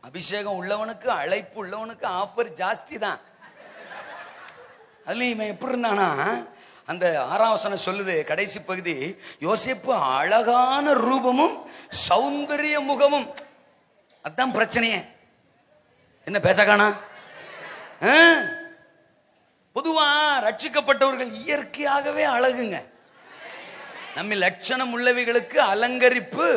அபிஷேகம் உள்ளவனுக்கு, அழைப்பு உள்ளவனுக்கு ஆஃபர் ஜாஸ்தி தான். அதுல இவன் எப்படி இருந்தானா, அந்த 6ஆம் வசனம் சொல்லுது கடைசி பகுதி, யோசேப்பு அழகான ரூபமும் சௌந்தரிய முகமும். அதான் பிரச்சனையே. என்ன பேசக்கானா? பொதுவா ரட்சிக்கப்பட்டவர்கள் இயற்கையாகவே அழகுங்க. நம்ம லட்சணம் உள்ளவைகளுக்கு அலங்கரிப்பு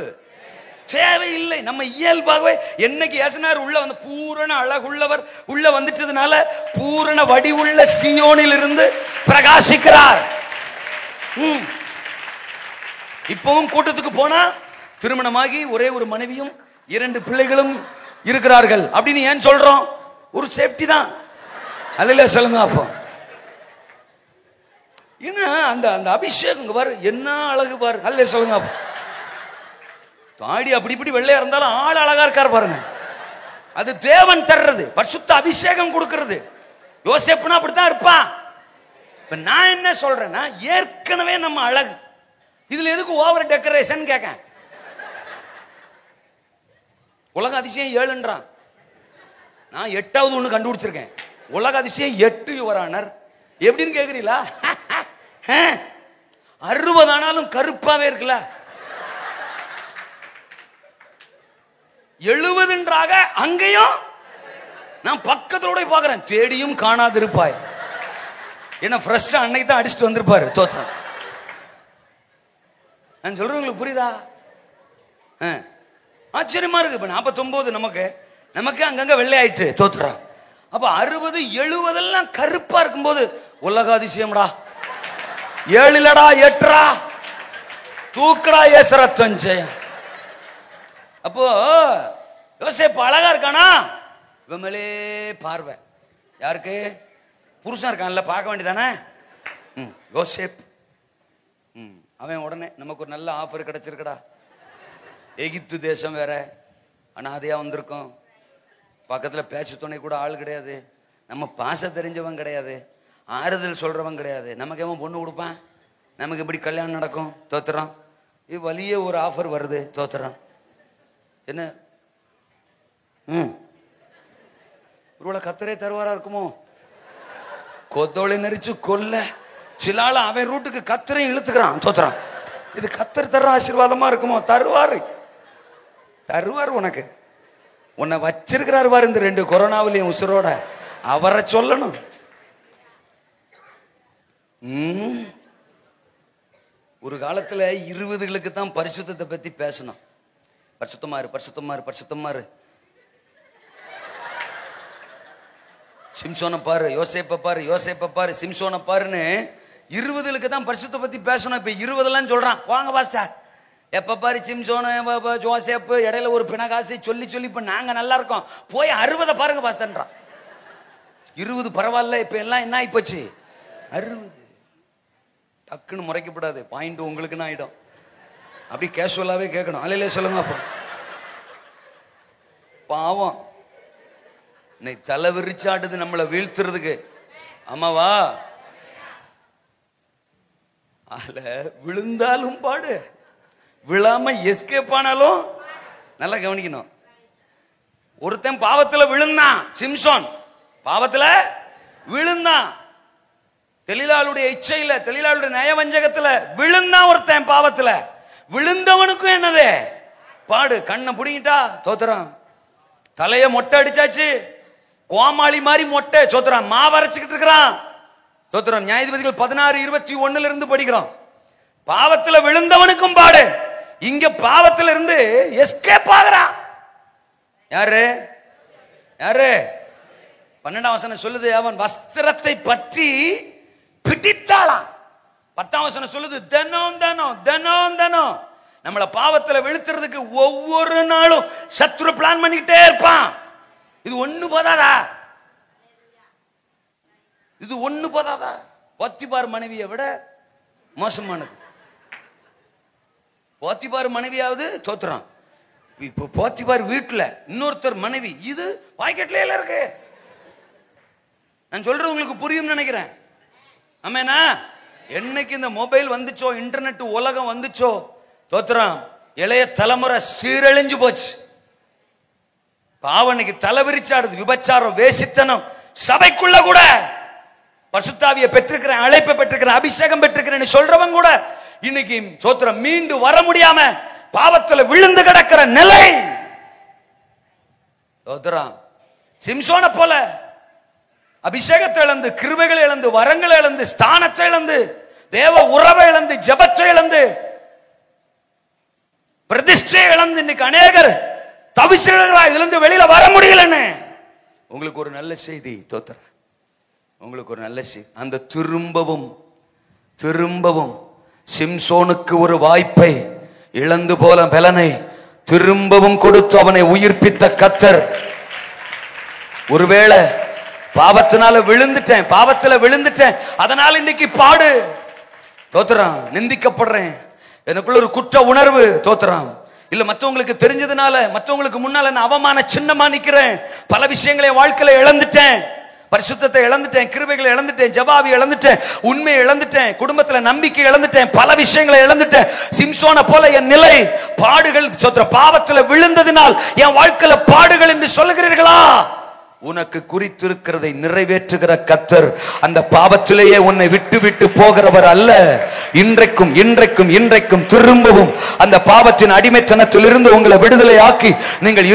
தேவையில்லை. நம்ம இயல்பாகவே என்னைக்கு ஏசனார் உள்ள வந்து பூரண அழகுள்ளவர் உள்ள வந்துட்டதுனால பூரண வடிவுள்ள சீயோனில் இருந்து பிரகாசிக்கிறார். இப்பவும் கூட்டத்துக்கு போனா திருமணமாகி ஒரே ஒரு மனைவியும் 2 பிள்ளைகளும் இருக்கிறார்கள் அப்படின்னு ஏன் சொல்றோம்? ஒரு சேஃப்டி தான். அல்ல சொல்லுங்க. அப்போ அந்த அந்த அபிஷேகம் பாரு, என்ன அழகு பாரு. அல்ல சொல்லுங்க. தாடி அப்படி இப்படி வெள்ளையா இருந்தாலும் ஆள் அழகா இருக்காரு பாருங்க. அது தேவன் தர்றது, பரிசுத்த அபிஷேகம் கொடுக்கிறது. யோசேப்புனா அப்படித்தான் இருப்பான். இப்ப நான் என்ன சொல்றேன்னா, ஏற்கனவே நம்ம அழகு, இதுல எதுக்கு ஓவர் டெக்கரேஷன் கேட்க? உலக அதிசயம் 7ன்றான். நான் 8வது ஒண்ணு கண்டுபிடிச்சிருக்கேன். உலக அதிசயம் 8 யுவரானர். எப்படின்னு கேக்குறீங்களா? 60 ஆனாலும் கருப்பாவே இருக்குல்ல. 70ன்றாக அங்கேயும் நான் பக்கத்தோட பாக்குறேன். தேடியும் காணாதிருப்பாய். ஏன்னா ஃப்ரெஷ்ஷா அன்னைக்கு தான் அடிச்சுட்டு வந்திருப்பாரு. தோற்றம். நான் சொல்றேன், உங்களுக்கு புரியுதா? ஆச்சரியமா இருக்கு. இப்ப 49 நமக்கு அங்கங்க வெள்ளை ஆயிட்டு தோத்துறோம். அப்ப 60, 70 எல்லாம் கருப்பா இருக்கும்போது உலக அதிசயம்டா. 7 8 தூக்கடா ஏசரத்வஞ்சயம். அப்போ யோசேப்பு அழகா இருக்கானா? விமலே பார்வை யாருக்கு? புருஷன் இருக்கான்ல, பார்க்க வேண்டியதானே. யோசேப் அவன் உடனே நமக்கு ஒரு நல்ல ஆஃபர் கிடைச்சிருக்கடா. எகிப்து தேசம் வேற, அனாதையா வந்திருக்கோம். பக்கத்துல பேச்சு துணை கூட ஆள் கிடையாது. நம்ம பாச தெரிஞ்சவன் கிடையாது. ஆறுதல் சொல்றவன் கிடையாது. நமக்கு எவன் பொண்ணு கொடுப்பான்? நமக்கு இப்படி கல்யாணம் நடக்கும்? தோத்துறான். இது வலிய ஒரு ஆஃபர் வருது. தோத்துறான். என்ன ஒருவேளை கத்தரே தருவாரா இருக்குமோ? கொத்தோலை நெரிச்சு கொல்ல சிலால அவன் ரூட்டுக்கு கத்தரையும் இழுத்துக்கிறான். தோத்துறான். இது கத்தர் தர்ற ஆசீர்வாதமா இருக்குமோ? தருவாரு, தருவார். உனக்கு உன்னை வச்சிருக்கிறாரு பாரு இந்த 2 கொரோனாவிலையும் உசுரோட. அவரை சொல்லணும். ஒரு காலத்துல 20களுக்கு தான் பரிசுத்தத்தை பத்தி பேசணும். பரிசுத்தமாரு பரிசுத்தமாரு பரிசுத்தமாரு. சிம்சோனை பாரு, யோசேப்பை பாரு, யோசேப்பை பாரு, சிம்சோனை பாருன்னு 20களுக்கு தான் பரிசுத்த பத்தி பேசணும். இப்ப 20 சொல்றான். வாங்க பாஸ்டர், எப்ப பாரு சிம்சோனு ஜோசேப்பு, இடையில ஒரு பிணகாசி சொல்லி சொல்லி இப்ப நாங்க நல்லா இருக்கோம், போய் 60 பாருங்க பாஸ்டர்ன்றான். 20 பரவாயில்ல, இப்ப எல்லாம் என்ன ஆகி போச்சு? 60. டக்குன்னு முறைக்கப்படாது. பாயிண்ட் உங்களுக்குன்னு ஆயிடும். அப்படி கேஷுவலாவே கேட்கணும். அல்லையிலே சொல்லுங்க. அப்போ பாவம் இன்னைக்கு தலை விரிச்சாடுது நம்மளை வீழ்த்துறதுக்கு. ஆமாவா? அதுல விழுந்தாலும் பாடு, விழாம எஸ்கேப் ஆனாலும் நல்லா கவனிக்கணும். ஒருத்தன் பாவத்துல விழுந்தான். சிம்சோன் பாவத்துல விழுந்தான். தெளிலாளுடைய இச்சையில, தெளிலாளுடைய நயவஞ்சகத்துல விழுந்தான் ஒருத்தன். பாவத்துல விழுந்தவனுக்கும் என்னது பாடு? கண்ணை புடிங்கிட்டா தோத்துறான். தலைய மொட்டை அடிச்சாச்சு, கோமாளி மாதிரி மொட்டை. சோத்துறான். மாவரைச்சுக்கிட்டு இருக்கிறான். தோத்துறான். நியாயாதிபதிகள் 16:21 இருந்து படிக்கிறோம். பாவத்துல விழுந்தவனுக்கும் பாடு. இங்க பாவத்துல இருந்து எஸ்கேப் ஆகிறான். யாரு? யாரு? 12ஆம் வசனம் சொல்லுது, அவன் வஸ்திரத்தை பற்றி பிடித்தாளாம். 10ஆம் வசனம் சொல்லுது, தினம் தினம் தினம் தினம் நம்மள பாவத்துல விழுத்துறதுக்கு ஒவ்வொரு நாளும் சத்துரு பிளான் பண்ணிக்கிட்டே இருப்பான். இது ஒண்ணு போதாதா? இது ஒண்ணு போதாதா? போத்திபார் மனைவியை விட மோசமானது. போத்திபார் மனைவியாவது தோத்துறான். இப்ப போத்திபார் வீட்டுல இன்னொருத்தர் மனைவி. இது பாக்கெட்ல இருக்கு. நான் சொல்றது உங்களுக்கு புரியும் நினைக்கிறேன். ஆமேனா? என்னைக்கு இந்த மொபைல் வந்துச்சோ, இன்டர்நெட் உலகம் வந்துச்சோ, தோத்துறான், இளைய தலைமுறை சீரழிஞ்சு போச்சு. பாவம் இன்னைக்கு தலை விரிச்சாடுது. விபச்சாரம், வேசித்தனம். சபைக்குள்ள கூட பரிசுத்தாவியை பெற்றிருக்கிறேன், அழைப்பை பெற்றிருக்கிறேன், அபிஷேகம் பெற்றிருக்கிறேன் சொல்றவன் கூட இன்னைக்கு சோத்திரம் மீண்டு வர முடியாம பாவத்துல விழுந்து கிடக்கிற நிலை. சோத்திரம் சிம்சோனை போல அபிஷேகத்தை இழந்து, கிருபைகளை இழந்து, வரங்களை இழந்து, ஸ்தானத்தை இழந்து, தேவ உறவை இழந்து, ஜெபத்தை இழந்து, பிரதிஷ்டை இழந்து இன்னைக்கு அநேகர் தவிச்சிருக்கிறார். இதுல இருந்து வெளியில வர முடியலன்னு உங்களுக்கு ஒரு நல்ல செய்தி. தோத்திரம் உங்களுக்கு ஒரு நல்ல செய்தி. அந்த திரும்பவும் சிம்சோனுக்கு ஒரு வாய்ப்பை இழந்து போல பலனை திரும்பவும் கொடுத்து அவனை உயிர்ப்பித்த கர்த்தர். ஒருவேளை பாவத்தினால விழுந்துட்டேன், அதனால இன்னைக்கு பாடு. தோத்திரம் நிந்திக்கப்படுறேன், எனக்குள்ள ஒரு குற்ற உணர்வு. தோத்திரம் இல்ல மற்றவங்களுக்கு தெரிஞ்சதுனால, மற்றவங்களுக்கு முன்னால நான் அவமான சின்னமா நிக்கிறேன். பல விஷயங்களை வாழ்க்கையில இழந்துட்டேன். பரிசுத்தத்தை இழந்துட்டேன், கிருபைகளை இழந்துட்டேன், ஜபாவி இழந்துட்டேன், உண்மையை இழந்துட்டேன், குடும்பத்துல நம்பிக்கை இழந்துட்டேன், பல விஷயங்களை இழந்துட்டேன். சிம்சோனை போல என் நிலை பாடுகள். பாவத்துல விழுந்ததினால் என் வாழ்க்கையில பாடுகள் என்று சொல்லுகிறீர்களா? உனக்கு குறித்திருக்கிறதை நிறைவேற்றுகிற கர்த்தர் அந்த பாவத்திலேயே உன்னை விட்டு விட்டு போகிறவர் அல்ல. இன்றைக்கும் திரும்பவும் அந்த பாவத்தின் அடிமைத்தனத்தில் இருந்து உங்களை விடுதலை ஆக்கி, நீங்கள்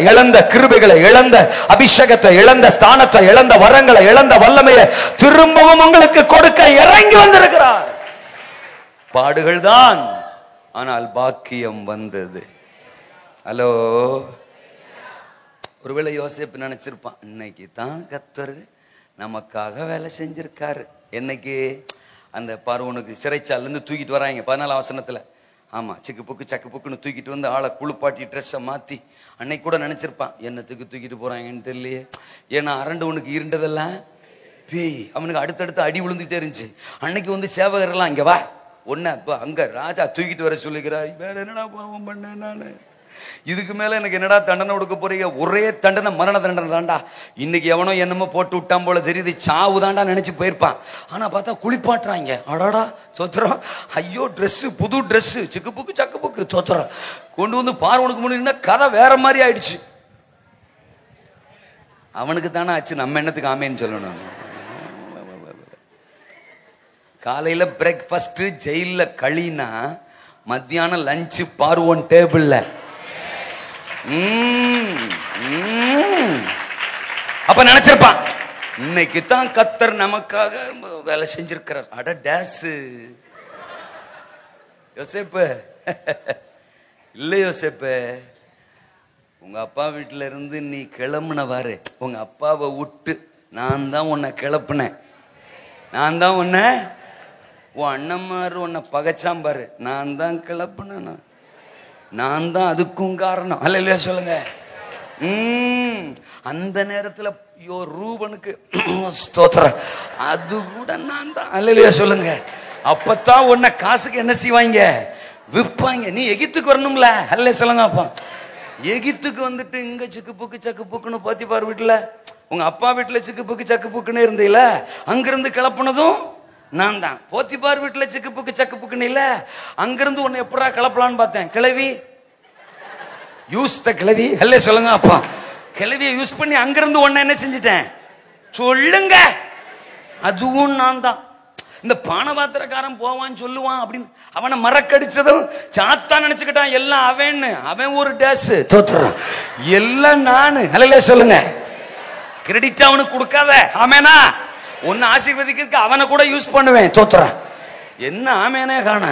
இழந்த கிருபைகளை, இழந்த அபிஷேகத்தை, இழந்த ஸ்தானத்தை, இழந்த வரங்களை, இழந்த வல்லமையை திரும்பவும் உங்களுக்கு கொடுக்க இறங்கி வந்திருக்கிறார். பாடுகள் தான், ஆனால் பாக்கியம் வந்தது. ஹலோ, ஒருவேளை யோசேப்பு நினைச்சிருப்பான், இன்னைக்கு தான் கர்த்தர் நமக்காக வேலை செஞ்சிருக்காரு. என்னைக்கு அந்த பார்வோனுக்கு சிறைச்சால இருந்து தூக்கிட்டு வராங்க 14 வசனத்துல. ஆமா, சிக்கு புக்குன்னு தூக்கிட்டு வந்து ஆளை குளிப்பாட்டி ட்ரெஸ்ஸை மாத்தி. அன்னைக்கு கூட நினைச்சிருப்பான், என்னத்துக்கு தூக்கிட்டு போறாங்கன்னு தெரியலையே. ஏன்னா அரண்டவனுக்கு இருண்டதெல்லாம் பேய். அவனுக்கு அடுத்தடுத்து அடி விழுந்துகிட்டே இருந்துச்சு. அன்னைக்கு வந்து சேவகர்லாம் இங்க வா, ஒன்ன அங்க ராஜா தூக்கிட்டு வர சொல்லுகிறாய், வேற என்னடா பாவம் பண்ண நானு, இதுக்கு மேல எனக்கு என்னடா தண்டனை கொடுக்க போறீங்க? ஒரே தண்டனை, மரண தண்டனை தாண்டா. இன்னைக்கு எவனோ என்னமோ போட்டு விட்டான் போல தெரியுது, சாவு தாண்டா நினைச்சு போயிருப்பான். ஆனா பார்த்தா குளிப்பாட்டுறாங்க. அடாடா சோத்திரம், ஐயோ ட்ரெஸ், புது ட்ரெஸ், சிக்கு புக்கு சோத்திரம் கொண்டு வந்து பார்வனுக்கு முன்னாடி கதை வேற மாதிரி ஆயிடுச்சு. அவனுக்கு தானே ஆச்சு, நம்ம என்னத்துக்கு ஆமேன்னு சொல்லணும். காலையில பிரேக்ஃபாஸ்ட் ஜெயில களினா, மத்தியானம் லஞ்சு பார்வோன் டேபிள்ல. அப்ப நினைச்சிருப்பான், இன்னைக்கு தான் கர்த்தர் நமக்காக வேலை செஞ்சிருக்கிறார். அட டேஸ் யோசேப்பு இல்ல யோசேப்பு, உங்க அப்பா வீட்டுல இருந்து நீ கிளம்புனவாரு, உங்க அப்பாவை விட்டு நான் தான் உன்னை கிளப்புனேன். நான் தான் உன்னை, உன் அண்ணன்மாரு உன்னை பகைச்சாம்பாரு, நான் தான் கிளப்புனேன். நான் தான் அதுக்கும் காரணம். அல்லேலூயா சொல்லுங்க. அந்த நேரத்துல ரூபனுக்கு ஸ்தோத்திரம், அது கூட நான் தான். அல்லேலூயா சொல்லுங்க. அப்பதான் உன்னை காசுக்கு என்ன செய்வாங்க, விற்பாங்க. நீ எகிப்துக்கு வரணும்ல. அல்லே சொல்லுங்க. அப்பா எகிப்துக்கு வந்துட்டு இங்க சிக்கு புக்குன்னு போத்திபார் வீட்டுல, உங்க அப்பா வீட்டுல சிக்கு புக்குன்னு இருந்தீல, அங்கிருந்து கிளப்புனதும் நான் தான். போத்திபார் வீட்டுல சிக்கு புக்குன்னு இல்ல, அங்கிருந்து உன்னை எப்படா கிளப்பலான்னு பார்த்தேன். கிளவி யூஸ் த கிளவி. அல்லே சொல்லுங்க. அப்பா கிளவியை யூஸ் பண்ணி அங்கிருந்து உன்னை என்ன செஞ்சிட்டேன் சொல்லுங்க. அதுவும் நான் தான். இந்த பானபாத்திரக்காரன் போவான்னு சொல்லுவான் அப்படின்னு அவனை மறக்கடிச்சதும் சாத்தான் நினைச்சுக்கிட்டான் எல்லாம் அவன் ஒரு டேஸ். தோத்துறான் எல்லாம் நானு. அல்லே சொல்லுங்க. கிரெடிட் அவனுக்கு கொடுக்காத. ஆமேனா, உன்னை ஆசீர்வதிக்க அவனை கூட யூஸ் பண்ணுவேன். தோத்துறான் என்ன ஆமேனே காண.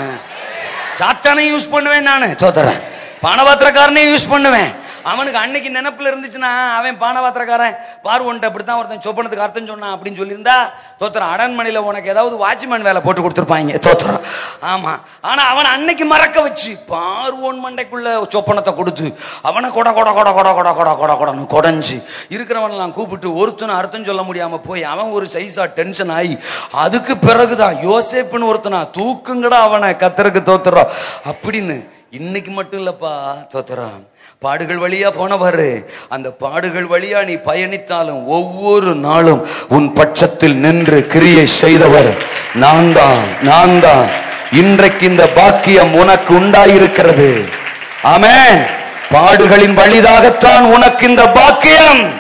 சாத்தானையும் யூஸ் பண்ணுவேன் நானு. தோத்துறேன் பானபாத்திரக்காரனையும் யூஸ் பண்ணுவேன். அவனுக்கு அன்னைக்கு நினைப்புல இருந்துச்சுன்னா, அவன் பானபாத்திரக்காரன் பார்வோன்ட்ட அப்படித்தான் ஒருத்தன் சொப்பனத்துக்கு அர்த்தம் சொன்னான் அப்படின்னு சொல்லியிருந்தா, தோத்திரம் அரண்மனையில உனக்கு ஏதாவது வாட்ச்மேன் வேலை போட்டு கொடுத்துருப்பாங்க. தோத்திரம் ஆமா. ஆனா அவன் அன்னைக்கு மறக்க வச்சு பார்வோன் மண்டைக்குள்ள சொப்பனத்தை கொடுத்து அவனை கொடன்னு கொடைஞ்சு இருக்கிறவனெல்லாம் கூப்பிட்டு ஒருத்தனை அர்த்தம் சொல்ல முடியாம போய் அவன் ஒரு சைஸா டென்ஷன் ஆகி, அதுக்கு பிறகுதான் யோசேப்புன்னு ஒருத்தனா தூக்குங்கடா அவனை கர்த்தருக்கு தோத்துறோம் அப்படின்னு. இன்னைக்கு மட்டும் இல்லப்பா தோத்துறான், பாடுகள் வழியா போனவாரு. அந்த பாடுகள் வழியா நீ பயணித்தாலும் ஒவ்வொரு நாளும் உன் பட்சத்தில் நின்று கிரியை செய்தவர் நான் தான். இன்றைக்கு இந்த பாக்கியம் உனக்கு உண்டாயிருக்கிறது. ஆமென். பாடுகளின் வழிதாகத்தான் உனக்கு இந்த பாக்கியம்.